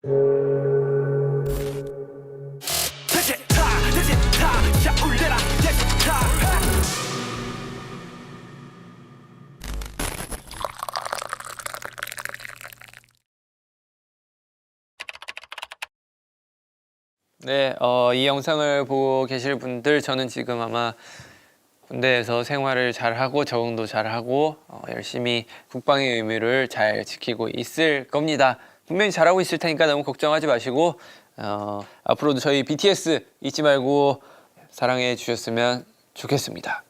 네, 이 영상을 보고 계실 분들, 저는 지금 아마 군대에서 생활을 잘하고 적응도 잘하고 열심히 국방의 의무를 잘 지키고 있을 겁니다. 분명히 잘하고 있을 테니까 너무 걱정하지 마시고 앞으로도 저희 BTS 잊지 말고 사랑해 주셨으면 좋겠습니다.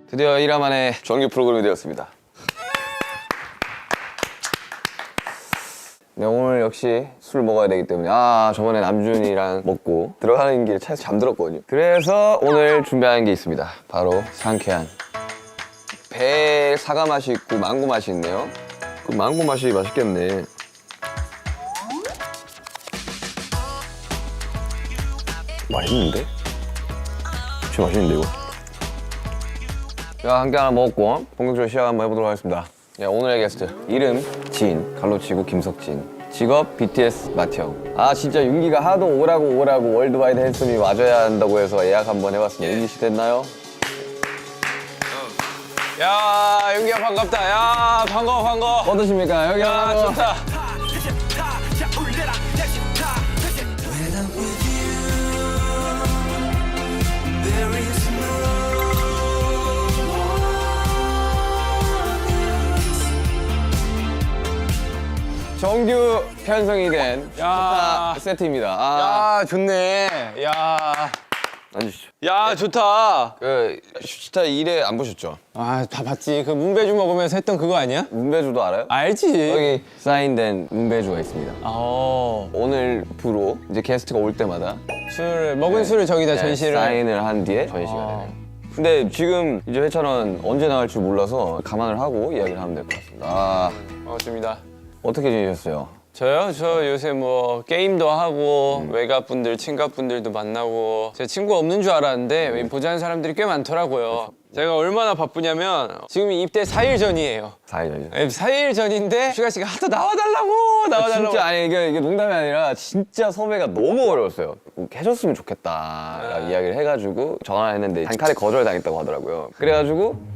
드디어 1화 만에 정규 프로그램이 되었습니다. 네, 오늘 역시 술 먹어야 되기 때문에 저번에 남준이랑 먹고 들어가는 길에 차에서 잠들었거든요. 그래서 오늘 준비한 게 있습니다. 바로 상쾌한 배 사과 맛이 있고 망고 맛이 있네요. 그 망고 맛이 맛있겠네. 맛있는데? 진짜 맛있는데 이거? 자, 한 개 하나 먹었고 본격적으로 시작 한번 해보도록 하겠습니다. 네, 오늘의 게스트 이름 진, 갈로치고 김석진, 직업 BTS 마티형. 진짜 윤기가 하도 오라고 월드와이드 핸섬이 와줘야 한다고 해서 예약 한번 해봤습니다. 윤기 씨 됐나요? 야, 윤기야 반갑다. 야, 반가워. 어떠십니까? 여기 야, 좋다. 정규 편성이 된 야. 스타 세트입니다. 야, 좋네. 야, 앉으시죠. 야, 좋다. 그 스타 1회 안 보셨죠? 다 봤지. 그 문배주 먹으면서 했던 그거 아니야? 문배주도 알아요? 알지. 여기 사인된 문배주가 있습니다. 오늘 부로 이제 게스트가 올 때마다 술 먹은 술을 저기다 전시를. 사인을 한 뒤에 전시가 되네요. 근데 지금 이제 회차는 언제 나갈 줄 몰라서 감안을 하고 이야기를 하면 될 것 같습니다. 반갑습니다. 어떻게 지내셨어요? 저요? 저 요새 뭐 게임도 하고 외가분들, 친가분들도 만나고 제 친구 없는 줄 알았는데 보자는 사람들이 꽤 많더라고요. 제가 얼마나 바쁘냐면 지금 입대 4일 전이에요. 4일 전이죠. 4일 전인데 슈가 씨가 하도 나와달라고. 진짜 아니 이게 농담이 아니라 진짜 섭외가 너무 어려웠어요. 꼭 해줬으면 좋겠다라고 이야기를 해가지고 전화를 했는데 단칼에 거절당했다고 하더라고요. 그래가지고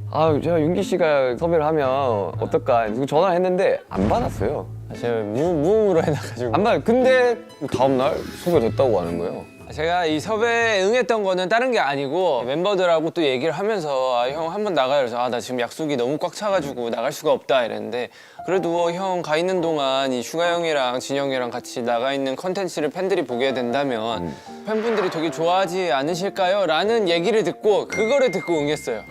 제가 윤기 씨가 섭외를 하면 어떨까 전화를 했는데 안 받았어요. 제가 무음으로 해놔가지고. 안 받. 근데 다음날 섭외됐다고 하는 거예요. 제가 이 섭외에 응했던 거는 다른 게 아니고 멤버들하고 또 얘기를 하면서 형 한번 나가요. 그래서 나 지금 약속이 너무 꽉 차가지고 나갈 수가 없다 이랬는데 그래도 형 가 있는 동안 이 슈가 형이랑 진영이랑 같이 나가 있는 컨텐츠를 팬들이 보게 된다면 팬분들이 되게 좋아하지 않으실까요? 라는 얘기를 듣고 그거를 듣고 응했어요.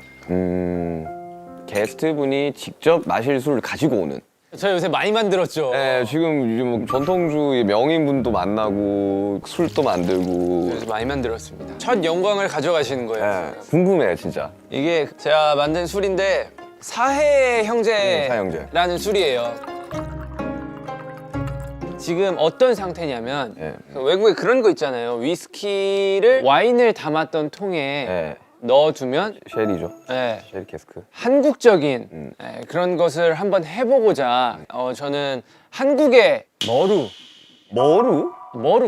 게스트분이 직접 마실 술을 가지고 오는. 저 요새 많이 만들었죠. 네, 지금 뭐 전통주의 명인분도 만나고 술도 만들고. 요새 많이 만들었습니다. 첫 영광을 가져가시는 거예요. 네, 궁금해요, 진짜. 이게 제가 만든 술인데 사해 형제라는 술이에요. 지금 어떤 상태냐면 외국에 그런 거 있잖아요. 위스키를 와인을 담았던 통에 넣어두면 쉐리죠. 네, 쉐리 캐스크. 한국적인 그런 것을 한번 해보고자 저는 한국의 머루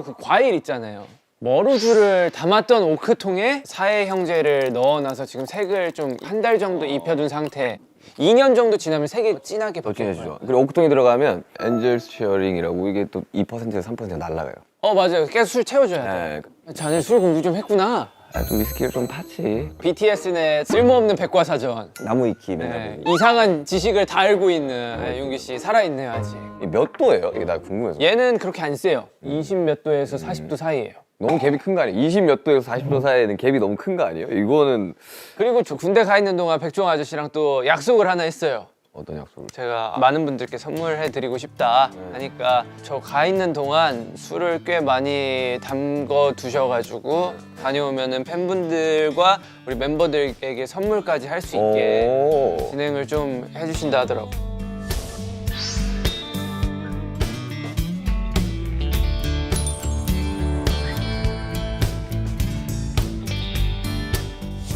그 과일 있잖아요. 머루주를 담았던 오크통에 사해 형제를 넣어놔서 지금 색을 좀 한 달 정도 입혀둔 상태. 2년 정도 지나면 색이 진하게 더 진해지죠. 그리고 오크통에 들어가면 엔젤 쉐어링이라고 이게 또 2%에서 3% 날라가요. 맞아요. 계속 술 채워줘야 돼. 자네 술 공부 좀 했구나. 또 위스키를 좀 탔지. BTS네 쓸모없는 백과사전. 나무 익히 맨날. 이상한 지식을 다 알고 있는 윤기 씨 살아있네요 아직. 몇 도예요? 이게 나 궁금해서. 얘는 그렇게 안 세요. 20 몇 도에서 40도 사이예요. 너무 갭이 큰 거 아니에요? 20 몇 도에서 40도 사이에는 갭이 너무 큰 거 아니에요? 이거는. 그리고 저 군대 가 있는 동안 백종 아저씨랑 또 약속을 하나 했어요. 어떤 약속을? 제가 많은 분들께 선물해드리고 싶다 하니까 저 가 있는 동안 술을 꽤 많이 담궈 두셔가지고 다녀오면은 팬분들과 우리 멤버들에게 선물까지 할 수 있게 진행을 좀 해주신다 하더라고.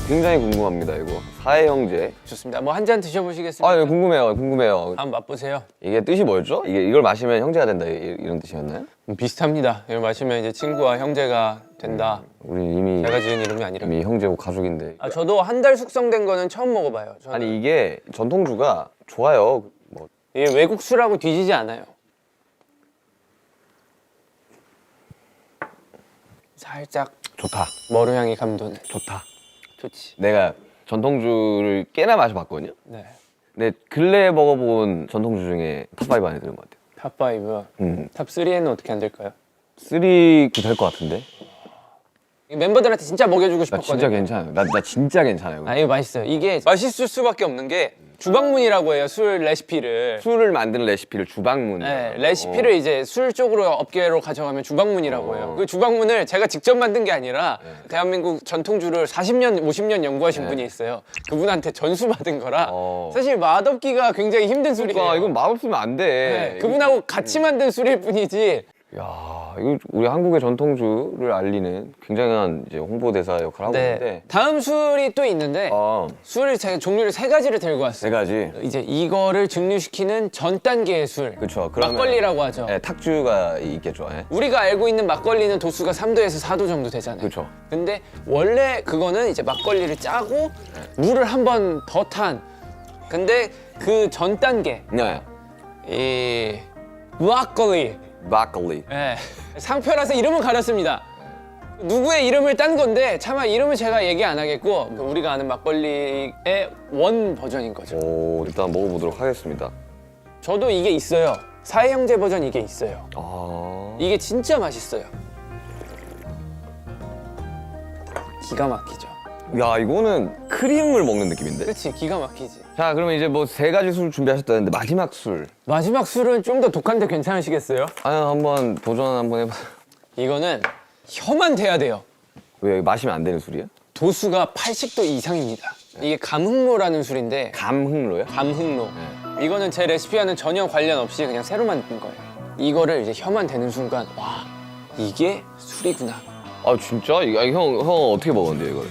굉장히 궁금합니다 이거. 사해 형제. 좋습니다. 뭐 한 잔 드셔보시겠습니까? 아, 예, 궁금해요. 한번 맛보세요. 이게 뜻이 뭐였죠? 이걸 마시면 형제가 된다 이런 뜻이었나요? 비슷합니다. 이걸 마시면 이제 친구와 형제가 된다. 우리 이미 제가 지은 이름이 아니라. 이미 형제고 가족인데. 아, 저도 한 달 숙성된 거는 처음 먹어봐요. 저는. 아니 이게 전통주가 좋아요. 뭐 이게 외국 술하고 뒤지지 않아요. 살짝 좋다. 머루 향이 감도는. 좋다. 좋지. 내가 전통주를 꽤나 마셔봤거든요. 네. 근데 근래에 먹어본 전통주 중에 탑5 안에 드는 것 같아요. 탑5. 탑3에는 어떻게 안 될까요? 3도 될 것 같은데? 멤버들한테 진짜 먹여주고 나 싶었거든요. 진짜 괜찮아요. 나 진짜 괜찮아요. 아, 이거 맛있어요. 이게 맛있을 수밖에 없는 게 주방문이라고 해요. 술 레시피를. 술을 만드는 레시피를 주방문. 네, 레시피를 이제 술 쪽으로 업계로 가져가면 주방문이라고 해요. 그 주방문을 제가 직접 만든 게 아니라 대한민국 전통주를 40년, 50년 연구하신 분이 있어요. 그분한테 전수 받은 거라 사실 맛없기가 굉장히 힘든 술이에요. 그러니까 이건 맛없으면 안 돼. 네, 그분하고 같이 만든 술일 뿐이지. 야, 이거 우리 한국의 전통주를 알리는 굉장한 이제 홍보대사 역할을 하고 네. 있는데. 다음 술이 또 있는데 술을 제가 종류를 3가지를 들고 왔어요. 3가지. 이제 이거를 증류시키는 전 단계의 술. 그쵸. 그러면 막걸리라고 하죠. 네, 탁주가 있겠죠. 예. 우리가 알고 있는 막걸리는 도수가 3도에서 4도 정도 되잖아요. 그쵸. 근데 원래 그거는 이제 막걸리를 짜고 물을 한 번 더 탄. 근데 그 전 단계 네. 이 막걸리. 막걸리. 예. 상표라서 이름은 가렸습니다. 누구의 이름을 딴 건데 차마 이름을 제가 얘기 안 하겠고 우리가 아는 막걸리의 원 버전인 거죠. 오, 일단 먹어보도록 하겠습니다. 저도 이게 있어요. 사해 형제 버전 이게 있어요. 아. 이게 진짜 맛있어요. 기가 막히죠. 야, 이거는 크림을 먹는 느낌인데? 그렇지, 기가 막히지. 자, 그러면 이제 뭐 3가지 술 준비하셨다는데 마지막 술. 마지막 술은 좀 더 독한데 괜찮으시겠어요? 한번 도전 한번 해봐. 이거는 혀만 돼야 돼요. 왜 마시면 안 되는 술이야? 도수가 80도 이상입니다. 이게 감흥로라는 술인데 감흥로요? 감흥로. 이거는 제 레시피와는 전혀 관련 없이 그냥 새로 만든 거예요. 이거를 이제 혀만 대는 순간 와, 이게 술이구나. 아, 진짜? 형 어떻게 먹었는데 이걸?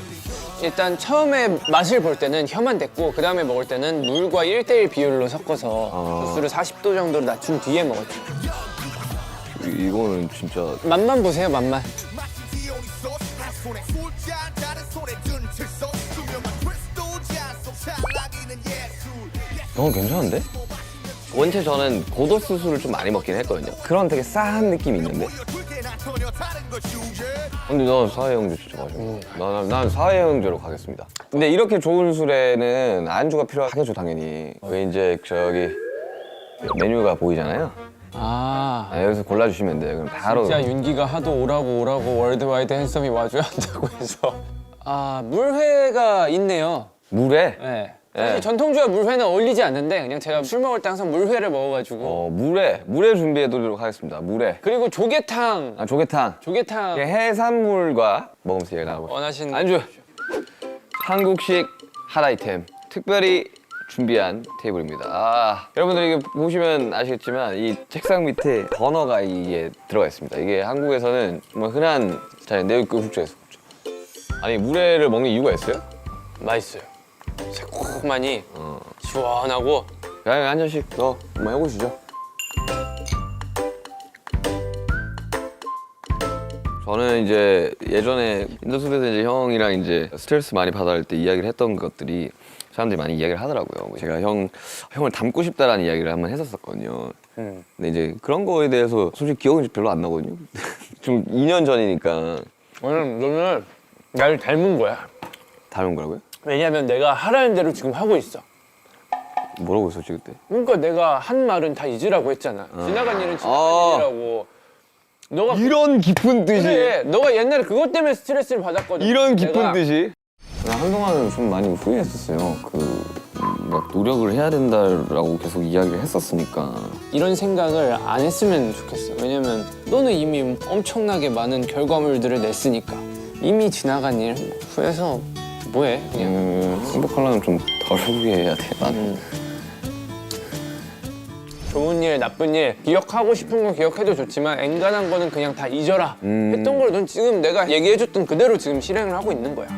일단 처음에 맛을 볼 때는 혀만 댔고 그 다음에 먹을 때는 물과 1대1 비율로 섞어서 도수를 40도 정도로 낮춘 뒤에 먹었죠. 이거는 진짜 맛만 보세요, 맛만. 너무 괜찮은데? 원체 저는 고도수 술을 좀 많이 먹긴 했거든요. 그런 되게 싸한 느낌이 있는데. 근데 난 사해 형제 진짜 맛있어. 난 사해 형제로 가겠습니다. 근데 이렇게 좋은 술에는 안주가 필요하겠죠, 당연히. 왜 이제 저기 메뉴가 보이잖아요. 아, 여기서 골라주시면 돼요. 그럼 바로. 진짜 윤기가 하도 오라고 월드와이드 핸섬이 와줘야 한다고 해서. 아, 물회가 있네요. 물에? 네. 사실 전통주와 물회는 어울리지 않는데 그냥 제가 술 먹을 때 항상 물회를 먹어가지고. 물에 준비해두도록 하겠습니다. 물에. 그리고 조개탕. 조개탕. 조개탕. 해산물과 먹으면서 얘기 나가고. 원하시는 안주. 한국식 핫 아이템. 특별히 준비한 테이블입니다. 여러분들 이게 보시면 아시겠지만 이 책상 밑에 버너가 이게 들어가 있습니다. 이게 한국에서는 정말 흔한 내육급 국자에서 아니 물회를 먹는 이유가 있어요? 맛있어요. 새콤하니 시원하고. 그냥 한 잔씩 더 한번 해보시죠. 저는 이제 예전에 인더숲에서 이제 형이랑 이제 스트레스 많이 받을 때 이야기를 했던 것들이 사람들이 많이 이야기를 하더라고요. 제가 형을 닮고 싶다라는 이야기를 한번 했었거든요. 근데 이제 그런 거에 대해서 솔직히 기억이 별로 안 나거든요. 좀 2년 전이니까. 너는 나를 닮은 거야. 닮은 거라고요? 왜냐면 내가 하라는 대로 지금 하고 있어. 뭐라고 했었지 그때? 그러니까 내가 한 말은 다 잊으라고 했잖아. 지나간 일은 지나간 일이라고. 너가 이런 깊은 뜻이. 그래, 너가 옛날에 그것 때문에 스트레스를 받았거든. 이런 깊은 내가. 뜻이. 나 한동안은 좀 많이 후회했었어요. 막 노력을 해야 된다라고 계속 이야기를 했었으니까. 이런 생각을 안 했으면 좋겠어. 왜냐면 너는 이미 엄청나게 많은 결과물들을 냈으니까. 이미 지나간 일 후회해서 뭐해? 그냥. 행복하려면 좀 덜 후회해야 돼, 나는. 좋은 일, 나쁜 일 기억하고 싶은 건 기억해도 좋지만 엔간한 거는 그냥 다 잊어라. 했던 걸 넌 지금 내가 얘기해줬던 그대로 지금 실행을 하고 있는 거야.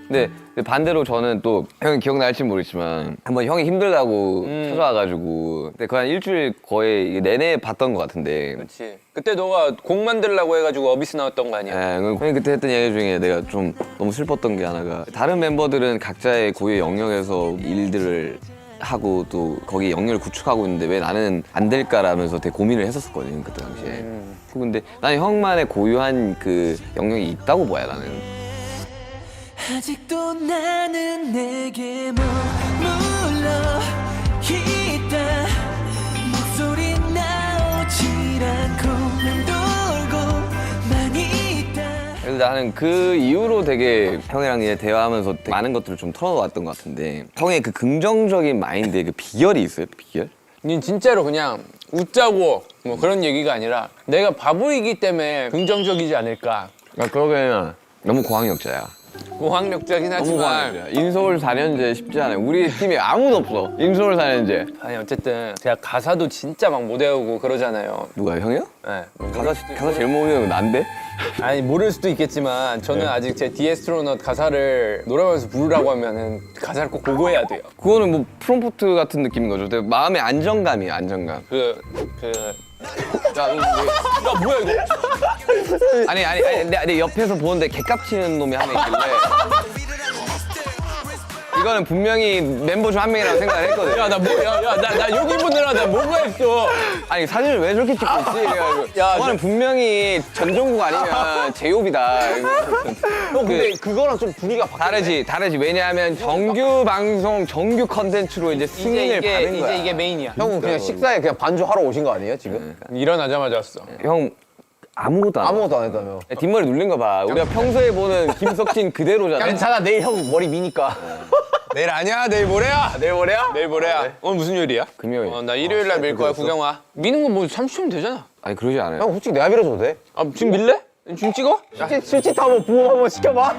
근데 반대로 저는 또 형이 기억날지 모르겠지만 한번 형이 힘들다고 찾아와가지고 근데 그 한 일주일 거의 내내 봤던 것 같은데 그렇지. 그때 너가 곡 만들라고 해가지고 어비스 나왔던 거 아니야? 형이 그때 했던 얘기 중에 내가 좀 너무 슬펐던 게 하나가 다른 멤버들은 각자의 고유의 영역에서 일들을 하고 또 거기 영역을 구축하고 있는데 왜 나는 안 될까라면서 되게 고민을 했었거든요 그때 당시에. 근데 나는 형만의 고유한 그 영역이 있다고 봐야 나는. 아직도 나는 내게 머물러 있다 목소리 나오질 않고 맴돌고만 있다 그래서 나는 그 이후로 되게 형이랑 이제 대화하면서 되게 많은 것들을 좀 털어놓았던 것 같은데 형의 그 긍정적인 마인드에 그 비결이 있어요? 비결? 닌 진짜로 그냥 웃자고 뭐 그런 얘기가 아니라 내가 바보이기 때문에 긍정적이지 않을까. 아 그러기에는 너무 고학력자야. 고학력적이긴 너무 하지만 고학력자야. 인서울 4년제 쉽지 않아요. 우리 팀에 아무도 없어. 인서울 4년제. 아니 어쨌든 제가 가사도 진짜 막 못 외우고 그러잖아요. 누가 형이요? 네. 가사 제일 못 외우는 건 난데? 아니 모를 수도 있겠지만 저는 아직 제 디에스트로넛 가사를 노래방에서 부르라고 하면은 가사를 꼭 보고 해야 돼요. 그거는 뭐 프롬프트 같은 느낌인 거죠. 되게 마음의 안정감이에요, 안정감. 야, 야 뭐야 이거? 아니, 내 옆에서 보는데 개깝치는 놈이 한 명 있길래. 이거는 분명히 멤버 중 한 명이라고 생각을 했거든. 야 나 뭐야? 나 여기 보느라 나 뭐가 했어? 아니 사진을 왜 저렇게 찍고 있지? 그래가지고 야, 이거는 분명히 전종국 아니면 제이홉이다. 근데 그거랑 좀 분위기가 다르지. 왜냐하면 정규 방송, 정규 컨텐츠로 이제 승인을 받은 거야. 이제 이게 메인이야. 형은 그냥 식사에 그냥 반주하러 오신 거 아니에요 지금? 일어나자마자 왔어. 형 아무것도 안 아무것도 안 했다며. 뒷머리 눌린 거 봐. 우리가 평소에 보는 김석진 그대로잖아. 괜찮아 내일 형 머리 미니까. 내일 아니야? 내일 모레야? 내일 모레야? 내일 모레야. 오늘 무슨 요일이야? 금요일. 나 일요일 날 밀 거야. 구경 와. 미는 거 뭐 30분 되잖아. 아니 그러지 않아요. 형 솔직히 내가 밀어줘도 돼? 아 지금 밀래? 지금 찍어? 슈짓 한번 부호 한번 시켜봐.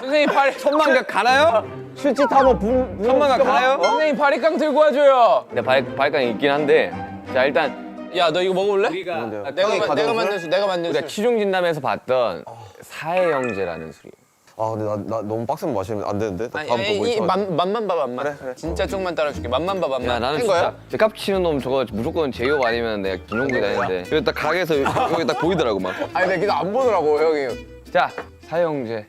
선생님 팔. 천만각 가나요? 슈짓 한번 부호 천만각 가나요? 선생님 바리깡 들고 와줘요. 내 발깡이 있긴 한데 자 일단 야 너 이거 먹어볼래? 형이 내가 만든 술. 내가 만든 우리가 술. 취중진담에서 봤던 사해영제라는 술이. 아 근데 나 너무 빡세면 마시면 안 되는데. 나 아니, 다음 거 이 보니까. 맛만 봐 맛만. 진짜 조금만 따라줄게. 맛만 봐 맛만. 야 나는 한 거야? 진짜 제 깝치는 놈 저거 무조건 제이홉 아니면 내가 김종국이 다니는데 그래서 딱 가게에서 여기 딱 보이더라고 막. 아니 근데 그거 안 보더라고 형이. 자 사해영제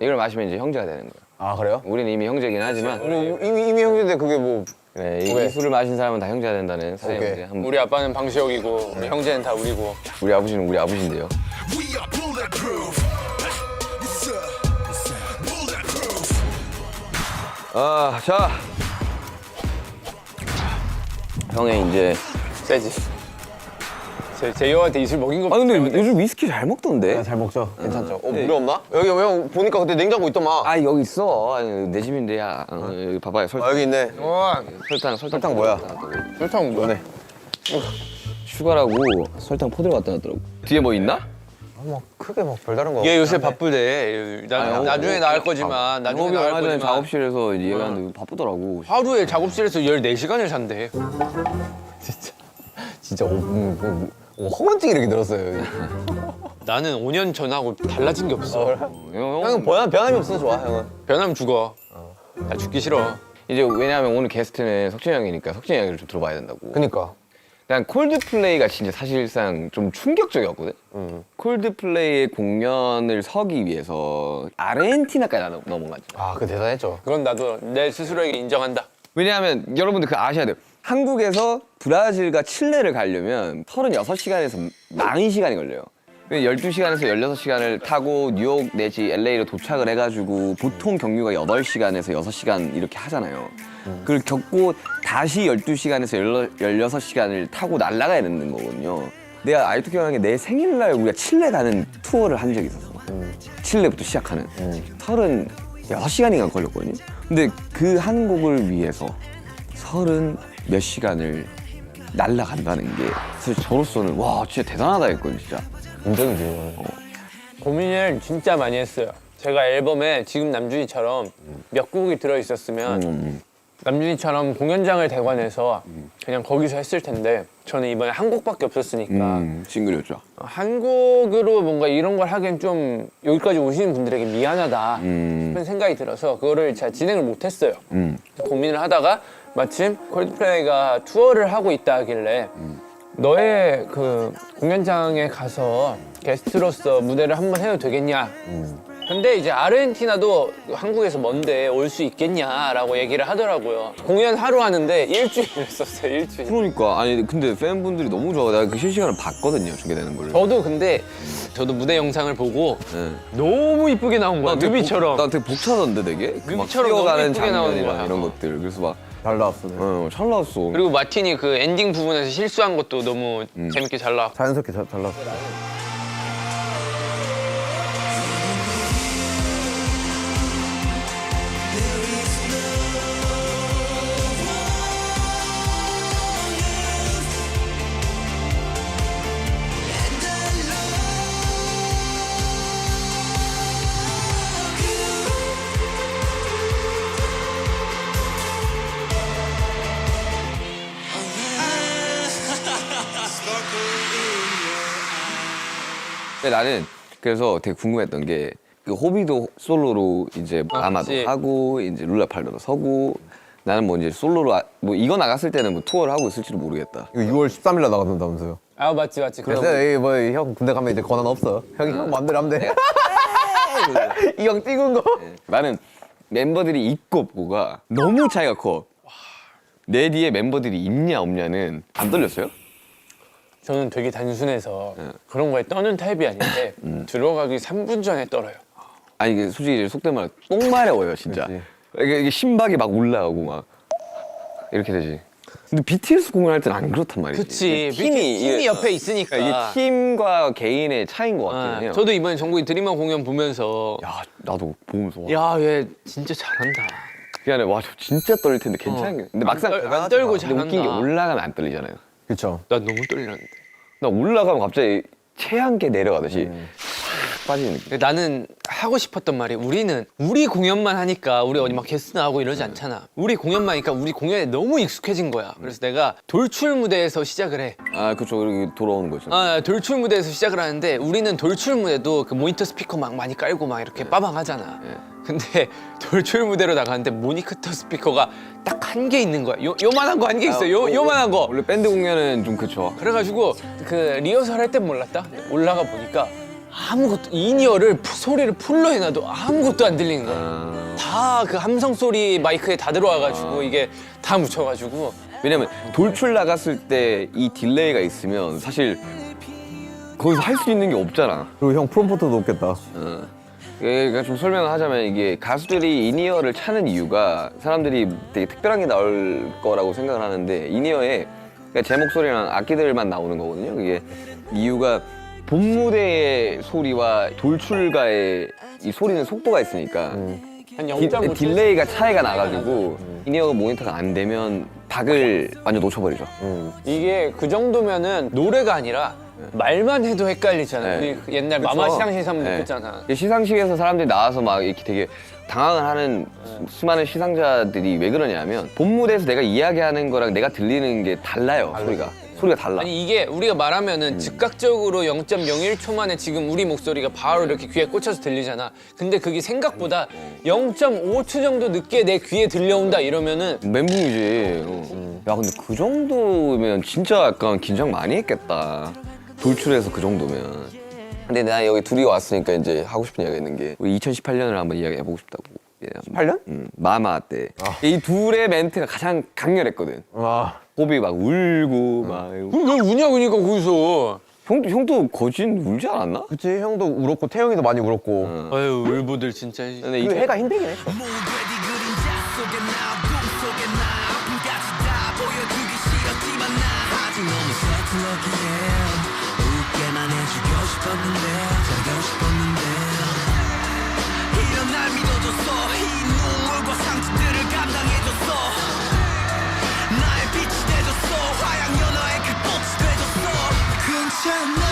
이걸 마시면 이제 형제가 되는 거야. 아 그래요? 우리는 이미 형제긴 하지만 이미 형인데 그게 뭐. 네, 이 왜? 술을 마신 사람은 다 형제가 된다는 사해영제. 오케이. 한번 우리 아빠는 방시혁이고 우리 형제는 다 우리고. 우리 아버지는 우리 아버지인데요. We are bulletproof. Yes, sir. Bulletproof. 아, 자. 형의 이제. 세지. 제이홉한테 이술 먹인 거. 아 근데 요즘 위스키 잘 먹던데. 잘 먹죠. 괜찮죠. 물 없나? 여기 형 보니까 그때 냉장고 있더만. 아 여기 있어. 아니, 내 집인데 야. 여기 봐봐요. 아 여기 있네. 설탕 뭐야? 설탕 뭐네? 슈가라고 설탕 포대로 갖다 놨더라고. 뒤에 뭐 있나? 뭐 크게 막 별다른 거. 얘 요새 바쁘대. 나중에 나갈 거지만 나중에 영업이 나갈 얼마 전에 거지만 작업실에서 이제 얘기하는데 바쁘더라고. 하루에 작업실에서 14시간을 산대. 진짜 허언증 이렇게 늘었어요. 나는 5년 전하고 달라진 게 없어. 형은 변함이 없어서 좋아 형은. 변하면 죽어. 나 죽기 싫어. 이제 왜냐하면 오늘 게스트는 석진이 형이니까 석진이 형을 좀 들어봐야 된다고. 그니까. 난 콜드플레이가 진짜 사실상 좀 충격적이었거든. 콜드플레이의 공연을 서기 위해서 아르헨티나까지 넘어갔지. 아 그 대단했죠. 그건 나도 내 스스로에게 인정한다. 왜냐하면 여러분들 그거 아셔야 돼요. 한국에서 브라질과 칠레를 가려면 36시간에서 40시간이 걸려요. 12시간에서 16시간을 타고 뉴욕 내지 LA로 도착을 해가지고 보통 경유가 8시간에서 6시간 이렇게 하잖아요. 그걸 겪고 다시 12시간에서 16시간을 타고 날아가야 되는 거거든요. 내가 아직도 기억나는 게 내 생일날 우리가 칠레 가는 투어를 한 적이 있었어. 칠레부터 시작하는. 36시간인가 걸렸거든요. 근데 그 한 곡을 위해서 30몇 시간을 날아간다는 게 사실 저로서는 와 진짜 대단하다 했거든요 진짜. 인정이지. 고민을 진짜 많이 했어요. 제가 앨범에 지금 남준이처럼 몇 곡이 들어있었으면 남준이처럼 공연장을 대관해서 그냥 거기서 했을 텐데 저는 이번에 한 곡밖에 없었으니까 싱글이었죠. 한 곡으로 뭔가 이런 걸 하기엔 좀 여기까지 오시는 분들에게 미안하다. 싶은 생각이 들어서 그거를 잘 진행을 못했어요. 고민을 하다가 마침 콜드플레이가 투어를 하고 있다 하길래 너의 그 공연장에 가서 게스트로서 무대를 한번 해도 되겠냐. 근데 이제 아르헨티나도 한국에서 먼데 올 수 있겠냐라고 얘기를 하더라고요. 공연 하루 하는데 일주일을 썼어요. 일주일. 그러니까 아니 근데 팬분들이 너무 좋아. 내가 그 실시간으로 봤거든요. 중계되는 걸. 저도 근데 저도 무대 영상을 보고 너무 이쁘게 나온 거야. 뮤비처럼. 나 되게 벅차던데 되게. 막 뮤비처럼 너무 뛰어가는 이쁘게 나오는 장면이랑 거야. 이런 것들. 그래서 막 잘 나왔어. 잘 나왔어. 그리고 마틴이 그 엔딩 부분에서 실수한 것도 너무 재밌게 잘 나왔고. 자연스럽게 잘 나왔어. 근데 나는 그래서 되게 궁금했던 게 그 호비도 솔로로 이제 아마도 그치. 하고 이제 룰라팔로도 서고 나는 뭐 이제 솔로로 뭐 이거 나갔을 때는 뭐 투어를 하고 있을지도 모르겠다. 이거 6월 13일 날 나간다면서요. 아 맞지. 그래서 뭐형 군대 가면 이제 권한 없어. 형이 형 마음대로 하면 돼. 이 형 찍은 거. 나는 멤버들이 있고 없고가 너무 차이가 커. 내 뒤에 멤버들이 있냐 없냐는 안 떨렸어요? 저는 되게 단순해서 그런 거에 떠는 타입이 아닌데 들어가기 3분 전에 떨어요. 아니 이게 솔직히 속된 말로 똥 마려워요 진짜. 그치. 이게 심박이 막 올라가고 막 이렇게 되지. 근데 BTS 공연할 때는 안 그렇단 말이지. 그치. 팀이 팀이 옆에 있으니까. 이게 팀과 개인의 차이인 것 같긴 해요. 저도 이번에 정국이 드리머 공연 보면서 야 나도 보면서 와. 야 얘 진짜 잘한다. 그게 아니라 와저 진짜 떨릴 텐데 괜찮게. 근데 막상 안 떨고 근데 잘한다. 웃긴 게 올라가면 안 떨리잖아요. 그렇죠. 나 너무 떨리는데. 나 올라가면 갑자기 체한계 내려가듯이 싹 빠지는 느낌. 나는 하고 싶었던 말이 우리 공연만 하니까 우리 어디 막 게스트 나오고 이러지 않잖아. 우리 공연만 하니까 우리 공연에 너무 익숙해진 거야. 그래서 내가 돌출 무대에서 시작을 해. 아 그쵸. 그리고 돌아오는 거죠. 돌출 무대에서 시작을 하는데 우리는 돌출 무대도 그 모니터 스피커 막 많이 깔고 막 이렇게 빠방 하잖아. 근데 돌출 무대로 나가는데 모니터 스피커가 딱 한 개 있는 거야. 요만한 거 한 개 있어. 요만한 거. 원래 밴드 공연은 좀 그쵸. 그래가지고 그 리허설 할 땐 몰랐다. 올라가 보니까 아무것도 인이어를 소리를 풀로 해놔도 아무것도 안 들리는 거야. 다 그 함성 소리 마이크에 다 들어와가지고 이게 다 묻혀가지고. 왜냐면 돌출 나갔을 때 이 딜레이가 있으면 사실 거기서 할 수 있는 게 없잖아. 그리고 형 프롬포트도 없겠다. 그러니까 좀 설명을 하자면 이게 가수들이 인이어를 차는 이유가 사람들이 되게 특별한 게 나올 거라고 생각을 하는데 인이어에 그러니까 제 목소리랑 악기들만 나오는 거거든요. 그게 이유가 본 무대의 소리와 돌출가의 이 소리는 속도가 있으니까 한 0.5초. 딜레이가 차이가 나가지고 인이어가 모니터가 안 되면 박을 완전 놓쳐버리죠. 이게 그 정도면은 노래가 아니라 말만 해도 헷갈리잖아. 네. 우리 그 옛날 마마 시상식에서 한번 느꼈잖아. 시상식에서 사람들이 나와서 막 이렇게 되게 당황을 하는 수많은 시상자들이 왜 그러냐면 본 무대에서 내가 이야기하는 거랑 내가 들리는 게 달라요. 소리가 달라. 아니 이게 우리가 말하면은 즉각적으로 0.01초 만에 지금 우리 목소리가 바로 이렇게 귀에 꽂혀서 들리잖아. 근데 그게 생각보다 0.5초 정도 늦게 내 귀에 들려온다 이러면은 멘붕이지. 야 근데 그 정도면 진짜 약간 긴장 많이 했겠다. 돌출해서 그 정도면. 근데 나 여기 둘이 왔으니까 이제 하고 싶은 이야기가 있는 게 우리 2018년을 한번 이야기해보고 싶다고. 18년? 마마 때. 이 둘의 멘트가 가장 강렬했거든. 와. 호비 막 울고 막 이러고. 왜 우냐 그니까 거기서. 형도 거진 울지 않았나? 그치 형도 울었고 태영이도 많이 울었고. 아유 울보들 진짜. 근데 그 해가 힘들긴 했어. 모래디 그림자 속에 나 꿈속에 나 아픔까지 다 보여주기 싫었지만 나 아직 너무 서툴렀기에 웃게만 해주고 싶었는데 잘하고 싶었는데 이런 날 믿어줬어 이 눈물과 상처들을 감당해줬어 나의 빛이 돼줬어 화양연화의 그 꽃이 돼줬어 괜찮아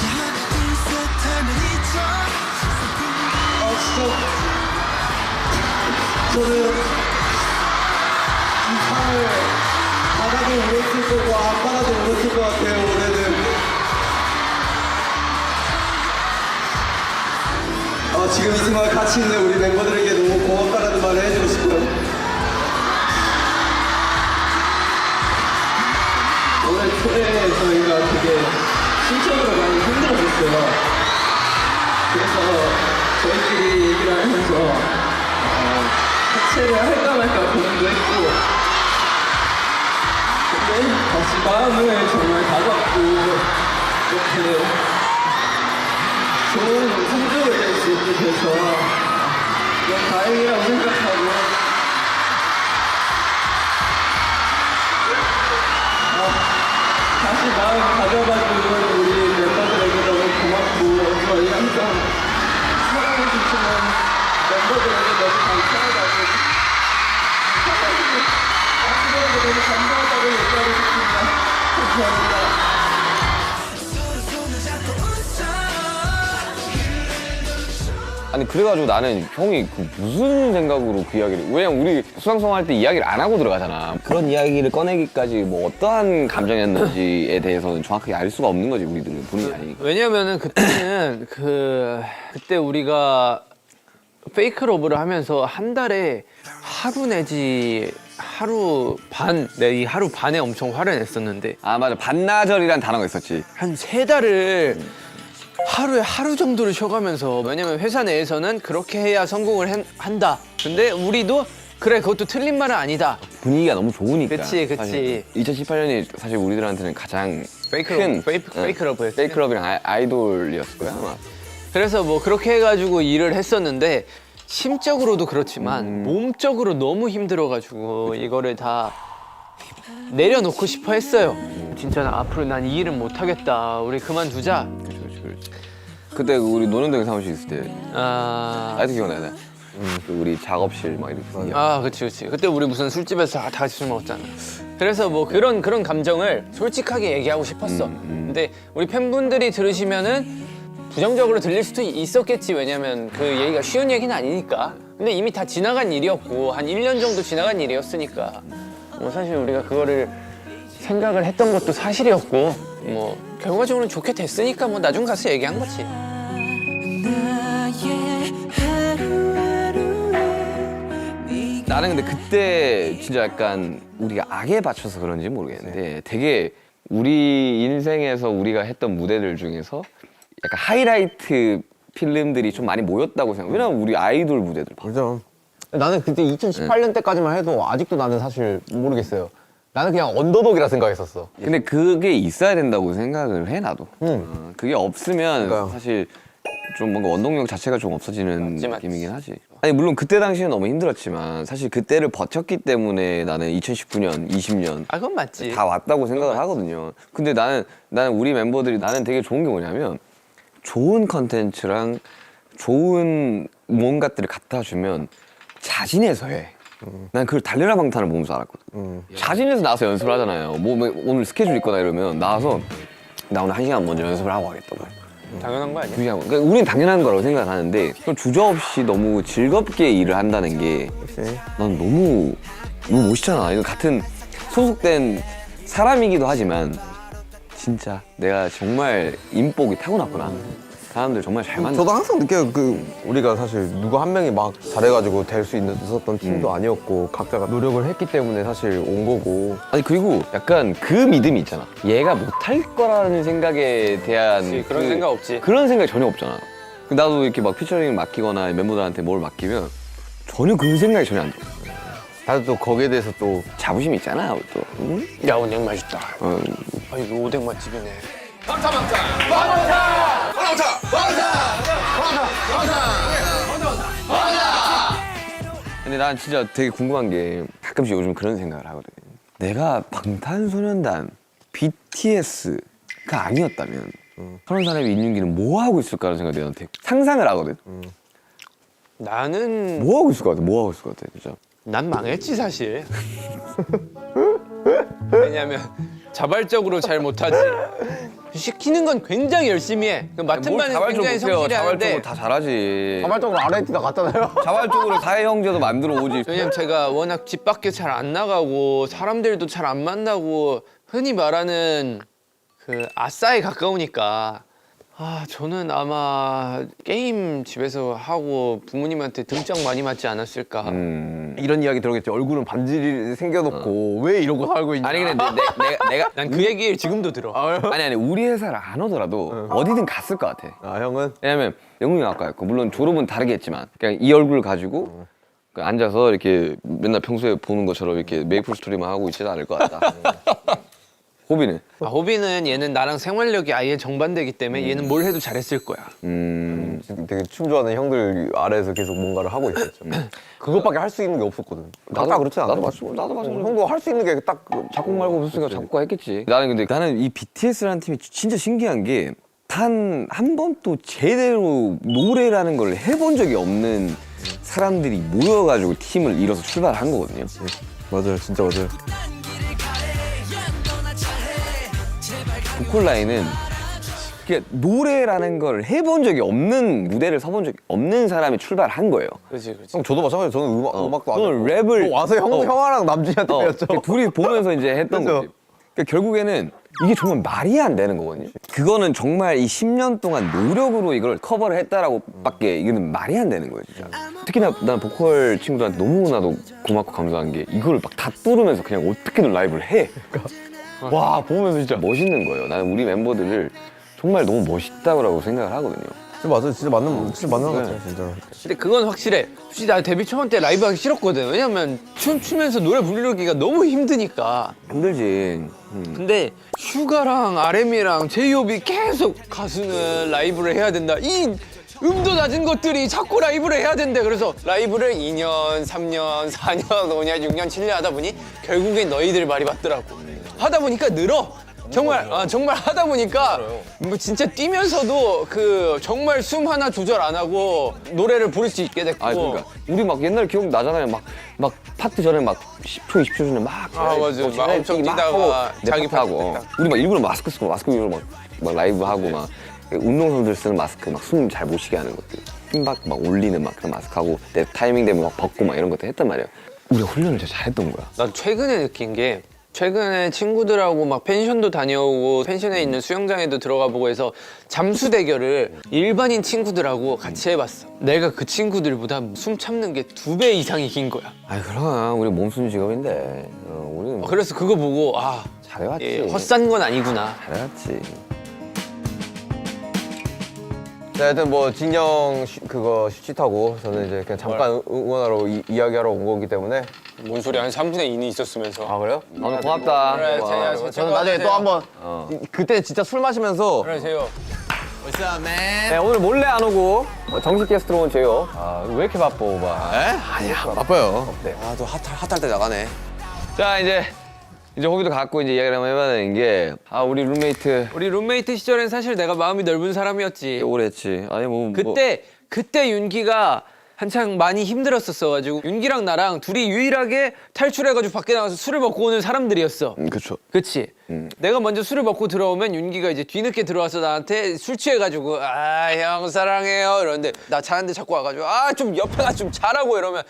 하나 둘셋 하면 잊어 저는 이 상을 바다도 울었을 거고 아빠라도 울었을 것 같아요 올해는 지금 이 순간 같이 있는 우리 멤버들에게 너무 고맙다라는 말을 해주고 싶어요. 오늘 초대에 저희가 되게 신체적으로 많이 힘들어졌어요. 그래서 저희끼리 얘기를 하면서 해체를 할까 말까 고민도 했고, 근데 다시 마음을 정말 다잡고 이렇게 좋은 성적을 낼 수 있게 돼서 너무 다행이라고 생각하고, 다시 마음 가져봐주는 우리 멤버들에게 너무 고맙고, 저희 항상 사랑해주시는 멤버들에게 너무 감사하다고, 멤버들에게 너무 감사하다고 얘기하고 싶습니다. 감사합니다. 아니 그래가지고 나는 형이 그 무슨 생각으로 그 이야기를, 왜냐면 우리 수상송 할 때 이야기를 안 하고 들어가잖아. 그런 이야기를 꺼내기까지 뭐 어떠한 감정이었는지에 대해서는 정확하게 알 수가 없는 거지, 우리들은 본인이 아니니까. 왜냐면은 그때는 그때 우리가 페이크 러브를 하면서 한 달에 하루 내지 하루 반, 이 하루 반에 엄청 화를 냈었는데 아 맞아, 반나절이란 단어가 있었지. 한 3달을 하루에 하루 정도를 쉬어가면서, 왜냐면 회사 내에서는 그렇게 해야 성공을 한다. 근데 우리도 그래, 그것도 틀린 말은 아니다. 분위기가 너무 좋으니까. 그치. 2018년이 사실 우리들한테는 가장 페이크 러브였어요. 페이크 러브랑 아이돌이었을 거야 아마. 그래서 뭐 그렇게 해가지고 일을 했었는데, 심적으로도 그렇지만 몸적으로 너무 힘들어가지고 이거를 다 내려놓고 싶어 했어요. 진짜 앞으로 난 이 일은 못하겠다, 우리 그만두자. 그렇지. 그때 우리 노년동에 사무실 있을 때 아, 아직도 기억나요. 그 우리 작업실 막 이렇게. 그치. 그때 우리 무슨 술집에서 다 같이 술 먹었잖아. 그래서 뭐 그런 감정을 솔직하게 얘기하고 싶었어. 근데 우리 팬분들이 들으시면은 부정적으로 들릴 수도 있었겠지. 왜냐면 그 얘기가 쉬운 얘기는 아니니까. 근데 이미 다 지나간 일이었고, 한 1년 정도 지나간 일이었으니까 뭐 사실 우리가 그거를 생각을 했던 것도 사실이었고, 뭐 결과적으로는 좋게 됐으니까 뭐 나중 가서 얘기한 거지. 나는 근데 그때 진짜 약간 우리가 악에 받쳐서 그런지 모르겠는데 되게 우리 인생에서 우리가 했던 무대들 중에서 약간 하이라이트 필름들이 좀 많이 모였다고 생각해. 왜냐면 우리 아이돌 무대들 봐. 그죠. 나는 그때 2018년 때까지만 해도 아직도 나는 사실 모르겠어요. 나는 그냥 언더독이라 생각했었어. 근데 그게 있어야 된다고 생각을 해 나도. 그게 없으면 그러니까요. 사실 좀 뭔가 원동력 자체가 좀 없어지는 맞지. 느낌이긴 하지. 아니 물론 그때 당시는 너무 힘들었지만 사실 그때를 버텼기 때문에 나는 2019년, 20년 그건 맞지. 다 왔다고 생각을 하거든요. 근데 나는 우리 멤버들이 나는 되게 좋은 게 뭐냐면 좋은 컨텐츠랑 좋은 뭔가들을 갖다 주면 자진해서 해. 난 그걸 달려라 방탄을 보면서 알았거든. 자진해서 나와서 연습을 하잖아요. 뭐 오늘 스케줄 있거나 이러면 나와서 나 오늘 1시간 먼저 연습을 하고 가겠다고. 당연한 거 아니야? 그러니까 우리는 당연한 거라고 생각을 하는데 주저없이 너무 즐겁게 일을 한다는 게 난 너무 멋있잖아. 이거 같은 소속된 사람이기도 하지만 진짜 내가 정말 인복이 타고났구나. 사람들 정말 잘 만나. 저도 항상 느껴요. 우리가 사실 누구 한 명이 막 잘해가지고 될 수 있었던 팀도 아니었고 각자가 노력을 했기 때문에 사실 온 거고. 아니 그리고 약간 그 믿음이 있잖아. 얘가 못할 거라는 생각에 대한 그치, 그런 생각 없지. 그런 생각이 전혀 없잖아. 나도 이렇게 막 피처링 맡기거나 멤버들한테 뭘 맡기면 전혀 그 생각이 전혀 안 들어. 다들 또 거기에 대해서 또 자부심이 있잖아 또. 응? 야, 오뎅 맛있다. 어, 이거 오뎅 맛집이네. 근데 난 진짜 되게 궁금한 게 가끔씩 요즘 그런 생각을 하거든. 내가 방탄소년단 BTS가 아니었다면 그런 사람이 있는 길은 뭐 하고 있을까라는 생각을 내가 되게 상상을 하거든. 나는 뭐 하고 있을 것 같아? 뭐 하고 있을 것 같아? 진짜. 난 망했지 사실. 왜냐면 자발적으로 잘 못하지. 시키는 건 굉장히 열심히 해. 그 맡은 바는 굉장히 성실히 하는데, 자발적으로 다 잘하지. 자발적으로 RIT 다 갔잖아요. 자발적으로 사회 형제도 만들어 오지. 왜냐면 제가 워낙 집 밖에 잘 안 나가고 사람들도 잘 안 만나고 흔히 말하는 그 아싸에 가까우니까 저는 아마 게임 집에서 하고 부모님한테 등짝 많이 맞지 않았을까. 이런 이야기 들었겠지. 얼굴은 반지를 생겨놓고 왜 이러고 살고 있냐. 아니 근데 내가 난 그 얘기를 지금도 들어. 아니 우리 회사를 안 오더라도 어디든 갔을 것 같아. 아 형은? 왜냐면 영웅이 아까 했고 물론 졸업은 다르겠지만 그냥 이 얼굴 가지고 그 앉아서 이렇게 맨날 평소에 보는 것처럼 이렇게 메이플 스토리만 하고 있지는 않을 것 같다. 호비는? 호비는 얘는 나랑 생활력이 아예 정반대이기 때문에 얘는 뭘 해도 잘했을 거야. 되게 춤 좋아하는 형들 아래에서 계속 뭔가를 하고 있었죠. 그것밖에 할 수 있는 게 없었거든. 딱 그렇지 않아? 나도 맞죠. 형도 할 수 있는 게 딱 작곡 말고 없었으니까 작곡가 했겠지. 나는 이 BTS라는 팀이 진짜 신기한 게 단 한 번도 제대로 노래라는 걸 해본 적이 없는 사람들이 모여가지고 팀을 이뤄서 출발한 거거든요. 맞아요, 진짜 맞아요. 보컬 라인은 그냥 노래라는 걸 해본 적이 없는 무대를 서본 적이 없는 사람이 출발한 거예요. 그렇지. 형 저도 마찬가지예요. 저는 음악도 안 저는 했고. 랩을 와서 형아랑 남준이한테 배웠죠. 둘이 보면서 이제 했던 그죠. 거지. 그러니까 결국에는 이게 정말 말이 안 되는 거거든요. 그거는 정말 이 10년 동안 노력으로 이걸 커버를 했다라고 밖에 이거는 말이 안 되는 거예요, 진짜. 특히나 난 보컬 친구들한테 너무나도 고맙고 감사한 게 이걸 막 다 부르면서 그냥 어떻게든 라이브를 해. 와, 보면서 진짜 멋있는 거예요. 나는 우리 멤버들을 정말 너무 멋있다고 생각을 하거든요. 맞아요. 진짜 맞는 것 같아요, 진짜. 근데 그건 확실해. 솔직히 나 데뷔 초반 때 라이브 하기 싫었거든. 왜냐면 춤추면서 노래 부르기가 너무 힘드니까. 힘들지. 근데 슈가랑 RM이랑 제이홉이 계속 가수는 라이브를 해야 된다. 이 음도 낮은 것들이 자꾸 라이브를 해야 된대. 그래서 라이브를 2년, 3년, 4년, 5년, 6년, 7년 하다 보니 결국엔 너희들 말이 맞더라고. 하다 보니까 늘어. 정말 정말 하다 보니까 뭐 진짜 뛰면서도 그 정말 숨 하나 조절 안 하고 노래를 부를 수 있게 됐고. 아, 그러니까 우리 막 옛날 기억 나잖아요. 막 파트 전에 막 10초, 20초 전에 막 맞아. 막 엄청 뛰다가 자기 자기 하고 파트 우리 막 일부러 마스크 쓰고 마스크 위로 막 라이브 하고 막 운동선수들 쓰는 마스크 막 숨 잘 못 쉬게 하는 것들 핀박 막 올리는 막 그런 마스크 하고 내 타이밍 되면 막 벗고 막 이런 것도 했단 말이야. 우리가 훈련을 진짜 잘했던 거야. 난 최근에 느낀 게 최근에 친구들하고 막 펜션도 다녀오고 펜션에 있는 수영장에도 들어가 보고 해서 잠수 대결을 일반인 친구들하고 같이 해봤어. 내가 그 친구들보다 숨 참는 게 2배 이상이 긴 거야. 아이 그럼 우리 몸순 직업인데 우리는 뭐 그래서 그거 보고 잘해왔지. 예, 헛산 건 아니구나. 잘해왔지. 자, 하여튼 뭐 진영 그거 슈티타고 저는 이제 그냥 잠깐 응원하러 이야기하러 온 거기 때문에. 뭔 소리 한 3분의 2는 있었으면서. 아 그래요? 너무 고맙다. 그래, 와. 제야, 저는 나중에 또 한번 그때 진짜 술 마시면서 그래, 제요. 네, 오늘 몰래 안 오고 정식 게스트로 온 제요. 왜 이렇게 바빠 오바? 아니야 바빠요. 아또 핫할 때 나가네. 자 이제 호비도 갖고 이제 이야기를 한번 해봐야 되는 게 우리 룸메이트 우리 룸메이트 시절엔 사실 내가 마음이 넓은 사람이었지. 오래 했지. 아니 뭐 그때 윤기가 한창 많이 힘들었었어가지고 윤기랑 나랑 둘이 유일하게 탈출해가지고 밖에 나가서 술을 먹고 오는 사람들이었어. 그쵸. 그치? 내가 먼저 술을 먹고 들어오면 윤기가 이제 뒤늦게 들어와서 나한테 술 취해가지고 형 사랑해요 이러는데 나 자는데 자꾸 와가지고 좀 옆에 가서 좀 자라고 이러면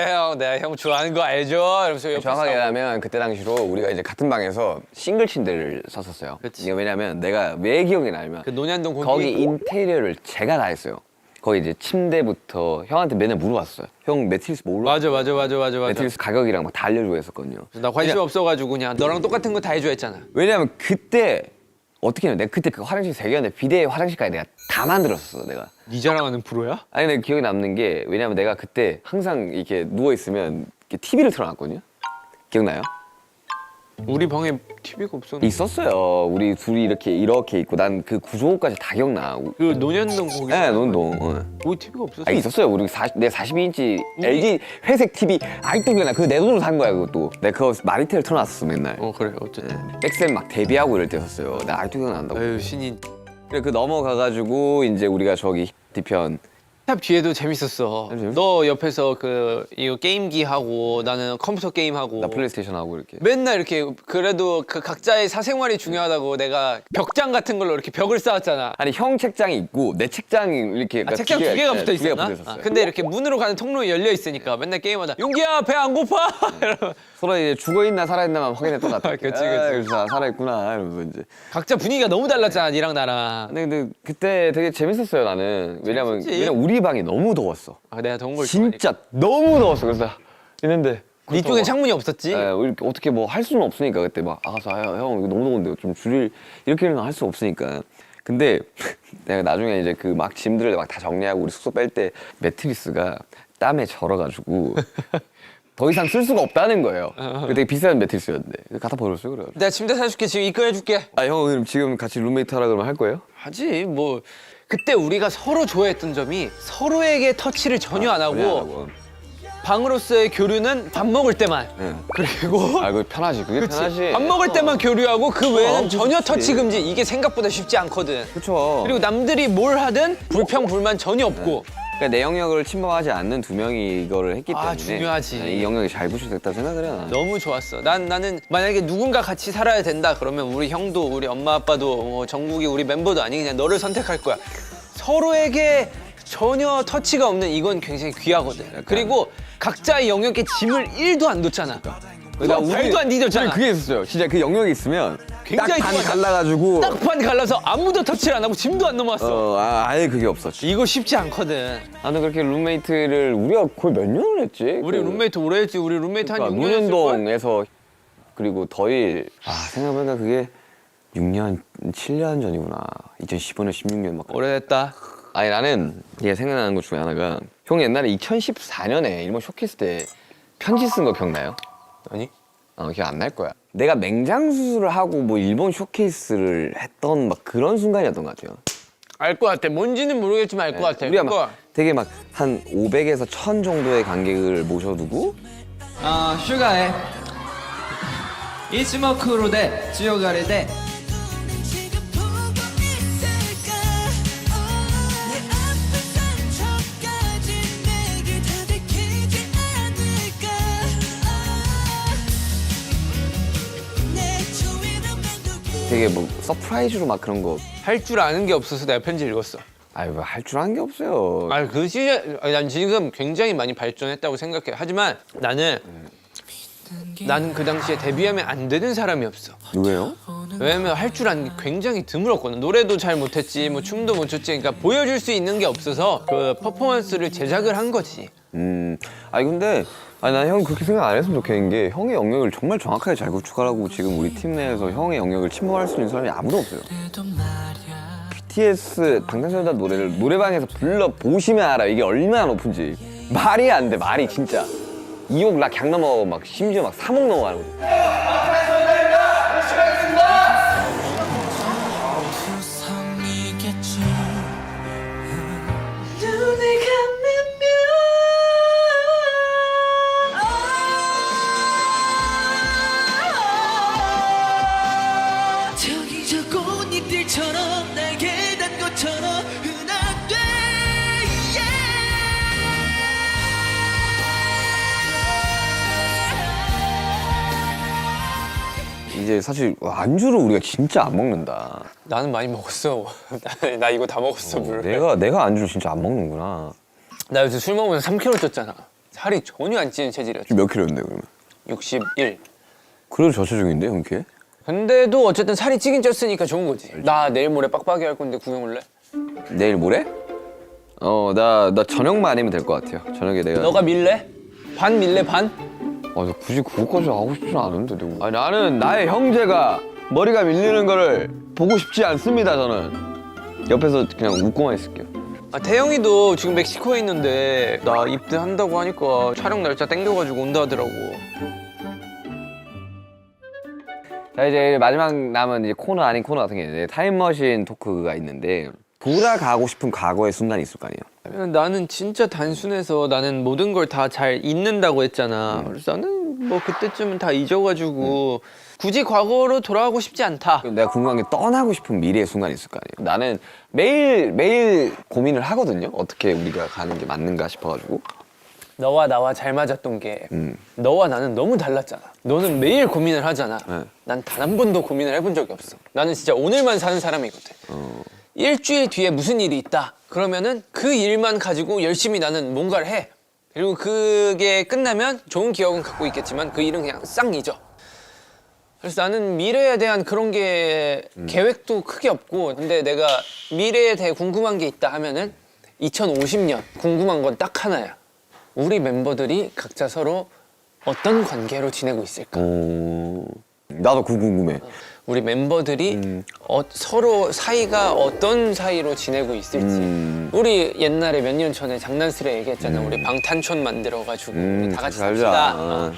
형 내가 형 좋아하는 거 알죠? 이러면서 옆에 정확하게 싸우고. 얘기하면 그때 당시로 우리가 이제 같은 방에서 싱글 침대를 썼었어요. 그치. 이게 왜냐면 내가 왜 기억이 나냐면 그 논현동 거기 인테리어를 제가 다 했어요. 거기 이제 침대부터 형한테 맨날 물어봤어요. 형 매트리스 뭐 올라? 맞아. 매트리스 가격이랑 막 다 알려주고 했었거든요. 나 관심 없어가지고 그냥 너랑 똑같은 거 다 해줘 했잖아. 왜냐면 그때 어떻게 하면 내가 그때 그 화장실 3개였는데 비대 화장실까지 내가 다 만들었어 내가. 네 자랑하는 프로야? 아니 근데 기억에 남는 게 왜냐면 내가 그때 항상 이렇게 누워 있으면 TV를 틀어놨거든요. 기억나요? 우리 방에 TV가 없었는데. 있었어요. 우리 둘이 이렇게 있고 난 그 구조까지 다 기억나. 그 논현동 거기. 네, 논동. 우리 TV가 없었어. 있었어요. 우리 내 42인치 LG 회색 TV 아직도 기억나. 그거 내 돈으로 산 거야 그것도. 내가 그거 마리텔 틀어놨었어 맨날. 그래 어쨌든. 백쌤 막 데뷔하고 이럴 때였어요. 나 아직도 기억난다고. 아유 신인. 그래 그 넘어가가지고 이제 우리가 저기 뒤편 탑 뒤에도 재밌었어. 재밌었어? 너 옆에서 이거 게임기 하고 나는 컴퓨터 게임 하고. 나 플레이스테이션 하고 이렇게. 맨날 이렇게 그래도 그 각자의 사생활이 중요하다고 내가 벽장 같은 걸로 이렇게 벽을 쌓았잖아. 아니 형 책장이 있고 내 책장이 이렇게 책장 두 개가 붙어 있었나? 붙어 있었어요. 근데 이렇게 문으로 가는 통로에 열려 있으니까 맨날 게임하다. 용기야 배 안 고파? 이러면 서로 이제 죽어 있나 살아 있나만 확인했던 것 같아. 그치. 그래서 살아 있구나 이러면서 이제. 각자 분위기가 너무 달랐잖아, 니랑 나랑. 근데 그때 되게 재밌었어요 나는. 왜냐면 우리 방이 너무 더웠어. 아, 내가 더운 걸 진짜 너무 더웠어. 그래서 있는데 네 쪽엔 창문이 없었지? 우리 어떻게 뭐 할 수는 없으니까 그때 막 아가서 형 이거 너무 더운데 좀 줄일 이렇게는 할 수 없으니까. 근데 내가 나중에 이제 그 막 짐들을 막 다 정리하고 우리 숙소 뺄 때 매트리스가 땀에 절어가지고 더 이상 쓸 수가 없다는 거예요. 그 되게 비싼 매트리스였는데 갖다 버렸어요. 그래가지고. 내가 침대 사줄게. 지금 입금해줄게. 아 형 그럼 지금 같이 룸메이트 하라 그러면 할 거예요? 하지 뭐. 그때 우리가 서로 좋아했던 점이 서로에게 터치를 전혀 안 하고 방으로서의 교류는 밥 먹을 때만. 네. 그리고 아 그거 편하지. 그게 편하지. 밥 먹을 때만 교류하고 그 외에는 전혀 그치. 터치 금지. 이게 생각보다 쉽지 않거든. 그렇죠. 그리고 남들이 뭘 하든 불평 불만 전혀 없고. 그러니까 내 영역을 침범하지 않는 두 명이 이거를 했기 때문에 중요하지. 이 영역이 잘 구축됐다고 생각을 해요. 나는. 너무 좋았어. 나는 만약에 누군가 같이 살아야 된다 그러면 우리 형도 우리 엄마 아빠도 뭐 정국이 우리 멤버도 아니 그냥 너를 선택할 거야. 서로에게 전혀 터치가 없는 이건 굉장히 귀하거든. 그리고 각자의 영역에 짐을 1도 안 뒀잖아. 나 발도 안 디뎠잖아. 그게 있었어요. 진짜 그 영역이 있으면 굉장히 딱반 좋아하잖아. 갈라가지고 딱반 갈라서 아무도 터치를 안 하고 짐도 안 넘어왔어. 아예 그게 없었지. 이거 쉽지 않거든. 나는 그렇게 룸메이트를 우리가 거의 몇 년을 했지? 우리 룸메이트 오래 했지. 우리 룸메이트 한 6년 했을걸? 문현동에서 그리고 더일 생각해보니까 그게 6년, 7년 전이구나. 2015년, 16년 막. 오래됐다. 아니 나는 이게 생각나는 것 중에 하나가 형 옛날에 2014년에 일본 쇼케이스 때 편지 쓴 거 기억나요? 아니? 기억 안 날 거야. 내가 맹장 수술을 하고 뭐 일본 쇼케이스를 했던 막 그런 순간이었던 것 같아요. 알 것 같아. 뭔지는 모르겠지만 알 것 같아. 우리가 그거. 막 되게 막 한 500에서 1000 정도의 관객을 모셔두고 シュガへいつもクールで強がりで 지금 보고 있을까 내 아픈 상처까지 내게 다 들키지 않을까 내 주위를 맴돌게 되게 뭐 서프라이즈로 막 그런 거 할 줄 아는 게 없어서 내가 편지 읽었어. 아유 뭐 할 줄 아는 게 없어요. 아니 그 시절 난 지금 굉장히 많이 발전했다고 생각해. 하지만 나는 그 당시에 데뷔하면 안 되는 사람이 없어. 누구예요? 왜냐면 할 줄 아는 게 굉장히 드물었거든. 노래도 잘 못했지, 뭐 춤도 못 췄지. 그러니까 보여줄 수 있는 게 없어서 그 퍼포먼스를 제작을 한 거지. 아니 근데 난 형 그렇게 생각 안 했으면 좋겠는 게 형의 영역을 정말 정확하게 잘 구축하라고 지금 우리 팀 내에서 형의 영역을 침범할 수 있는 사람이 아무도 없어요. BTS 방탄소년단 노래를 노래방에서 불러 보시면 알아 이게 얼마나 높은지. 말이 안 돼 말이 진짜. 2억 나 강 넘어 막 심지어 막 3억 넘어가는 거지. 구성이겠지 눈을 감으면 저기 저 꽃잎들처럼 날개 단 것처럼 흔한데 이제 사실 안주를 우리가 진짜 안 먹는다. 나는 많이 먹었어. 나 이거 다 먹었어 물. 내가 안주를 진짜 안 먹는구나. 나 요새 술 먹으면서 3kg 쪘잖아. 살이 전혀 안 찌는 체질이었지. 지금 몇 킬로인데 그러면? 61. 그래도 저체중인데 형께? 근데도 어쨌든 살이 찌긴 쪘으니까 좋은 거지. 나 내일 모레 빡빡이 할 건데 구경 올래? 내일 모레? 나 저녁만 아니면 될 것 같아요. 저녁에 내가 너가 밀래? 반 밀래 반? 나 굳이 그것까지 하고 싶지는 않은데 내가. 아니 나는 나의 형제가 머리가 밀리는 거를 보고 싶지 않습니다. 저는 옆에서 그냥 웃고만 있을게요. 태영이도 지금 멕시코에 있는데 나 입대한다고 하니까 촬영 날짜 땡겨가지고 온다 하더라고. 자 이제 마지막 남은 이제 코너 아닌 코너 같은 게 있는데 타임머신 토크가 있는데 돌아가고 싶은 과거의 순간이 있을 거 아니에요. 나는 진짜 단순해서 나는 모든 걸 다 잘 잊는다고 했잖아. 그래서 나는 뭐 그때쯤은 다 잊어가지고 굳이 과거로 돌아가고 싶지 않다. 내가 궁금한 게 떠나고 싶은 미래의 순간이 있을 거 아니에요. 나는 매일 고민을 하거든요. 어떻게 우리가 가는 게 맞는가 싶어가지고. 너와 나와 잘 맞았던 게 너와 나는 너무 달랐잖아. 너는 매일 고민을 하잖아. 네. 난 단 한 번도 고민을 해본 적이 없어. 나는 진짜 오늘만 사는 사람이거든. 일주일 뒤에 무슨 일이 있다. 그러면은 그 일만 가지고 열심히 나는 뭔가를 해. 그리고 그게 끝나면 좋은 기억은 갖고 있겠지만 그 일은 그냥 싹 잊어. 그래서 나는 미래에 대한 그런 게 계획도 크게 없고, 근데 내가 미래에 대해 궁금한 게 있다 하면은 2050년 궁금한 건 딱 하나야. 우리 멤버들이 각자 서로 어떤 관계로 지내고 있을까? 나도 그거 궁금해. 우리 멤버들이 서로 사이가 어떤 사이로 지내고 있을지. 우리 옛날에 몇 년 전에 장난스레 얘기했잖아. 우리 방탄촌 만들어가지고 우리 다 같이 살자. 삽시다.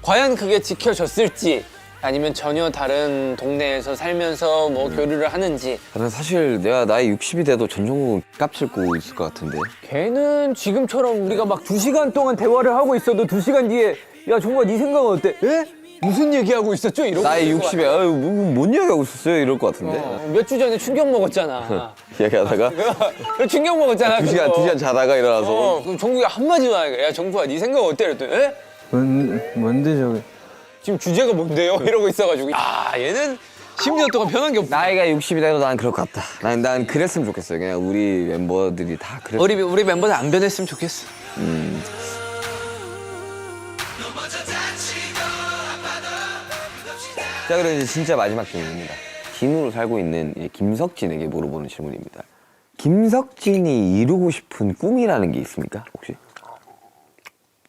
과연 그게 지켜졌을지, 아니면 전혀 다른 동네에서 살면서 뭐 교류를 하는지. 나는 사실 내가 나이 60이 돼도 전종국 깝칠고 있을 것 같은데. 걔는 지금처럼 우리가 막 2시간 동안 대화를 하고 있어도 2시간 뒤에 야 정말 네 생각은 어때? 에? 무슨 얘기하고 있었죠? 이러고 나이 있을 것 60에 아유 뭔 얘기하고 있었어요 이럴 것 같은데. 몇 주 전에 충격 먹었잖아. 얘기하다가 충격 먹었잖아. 2시간 자다가 일어나서 그럼 정국이 한마디만 하니까 야 정국아 네 생각 어때? 이랬더니 에? 뭔데 저게? 지금 주제가 뭔데요? 이러고 있어가지고 아 얘는 10년 동안 변한 게 없다. 나이가 60이 돼도 난 그럴 것 같다. 난 그랬으면 좋겠어요. 그냥 우리 멤버들이 다 그랬. 우리 멤버들 안 변했으면 좋겠어. 자, 그럼 이제 진짜 마지막 질문입니다. 진으로 살고 있는 이 김석진에게 물어보는 질문입니다. 김석진이 이루고 싶은 꿈이라는 게 있습니까? 혹시?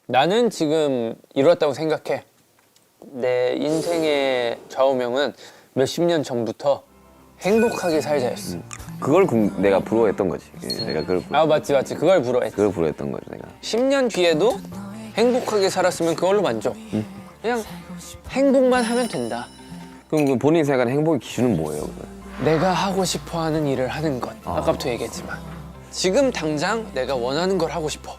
나는 지금 이뤘다고 생각해. 내 인생의 좌우명은 몇십 년 전부터 행복하게 살자였어. 그걸 내가 부러워했던 거지. 내가 아 맞지. 그걸 부러워했지. 그걸 부러워했던 거지 내가. 10년 뒤에도 행복하게 살았으면 그걸로 만족. 그냥 행복만 하면 된다. 그럼 그 본인이 생각하는 행복의 기준은 뭐예요? 그러면? 내가 하고 싶어하는 일을 하는 것. 아까부터 얘기했지만 지금 당장 내가 원하는 걸 하고 싶어.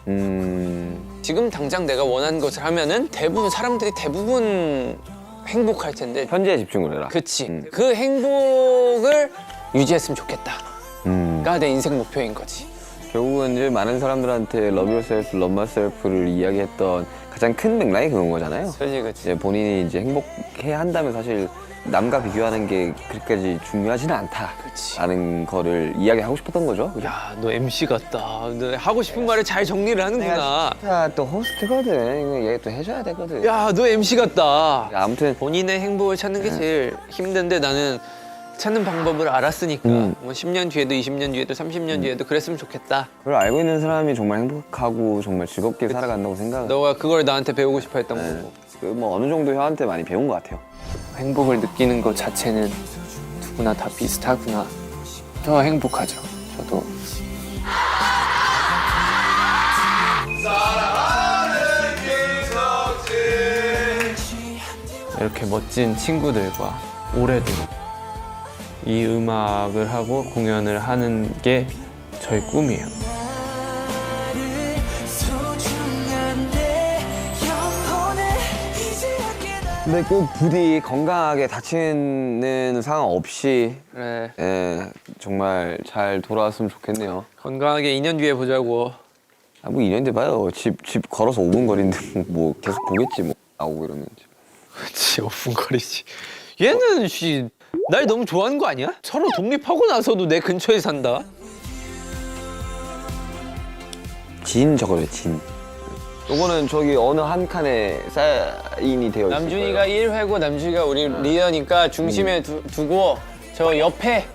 지금 당장 내가 원하는 것을 하면은 사람들이 대부분 행복할 텐데. 현재에 집중을 해라. 그치. 그 행복을 유지했으면 좋겠다가 내 인생 목표인 거지. 결국은 이제 많은 사람들한테 Love Yourself, Love Myself를 이야기했던 가장 큰 맥락이 그런 거잖아요. 그치. 이제 본인이 이제 행복해야 한다면 사실 남과 비교하는 게 그렇게까지 중요하지는 않다라는 거를 이야기하고 싶었던 거죠. 그죠? 야, 너 MC 같다. 너 하고 싶은 말을 잘 정리를 하는구나. 야, 또 호스트거든. 이거 얘기 또 해줘야 되거든. 야, 너 MC 같다. 아무튼 본인의 행복을 찾는 게 제일 힘든데 나는 찾는 방법을 알았으니까 뭐 10년 뒤에도 20년 뒤에도 30년 뒤에도 그랬으면 좋겠다. 그걸 알고 있는 사람이 정말 행복하고 정말 즐겁게 살아간다고 생각해. 너가 그걸 나한테 배우고 싶어 했던 거고. 그 뭐 어느 정도 형한테 많이 배운 것 같아요. 행복을 느끼는 것 자체는 누구나 다 비슷하구나. 더 행복하죠. 저도. 이렇게 멋진 친구들과 오래도록 이 음악을 하고 공연을 하는 게 저희 꿈이에요. 근데 꼭 부디 건강하게 다치는 상황 없이 그래. 정말 잘 돌아왔으면 좋겠네요. 건강하게 2년 뒤에 보자고. 아, 뭐 2년 뒤에 봐요. 집 걸어서 5분 거리인데 뭐 계속 보겠지 뭐 나오고 이러면. 그치, 5분 거리지. 얘는 날 너무 좋아하는 거 아니야? 서로 독립하고 나서도 내 근처에 산다. 진 적어요, 진. 요거는 저기 어느 한 칸에 사인이 되어 있어요. 남준이가 1회고 남준이가 우리 리더니까 중심에 두고 저 옆에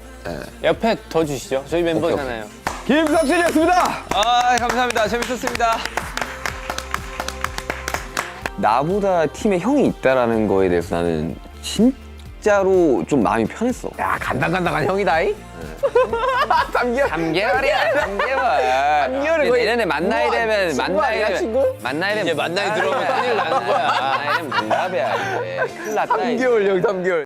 더 주시죠. 저희 멤버잖아요. 김석진이었습니다. 아, 감사합니다. 재밌었습니다. 나보다 팀에 형이 있다라는 거에 대해서 나는 진짜로 좀 마음이 편했어. 야, 간당간당한 형이다이. 3개월이야, 3개월. 3개월을 거의 내년에 만나야 되면 친구 만나야 아니야, 되면 친구? 만나야 되면 이제 만나게 들어오면 큰일 나는 거야. 만나야 되면 문답이야 이제. 큰일 났다. 3개월 형, 3개월.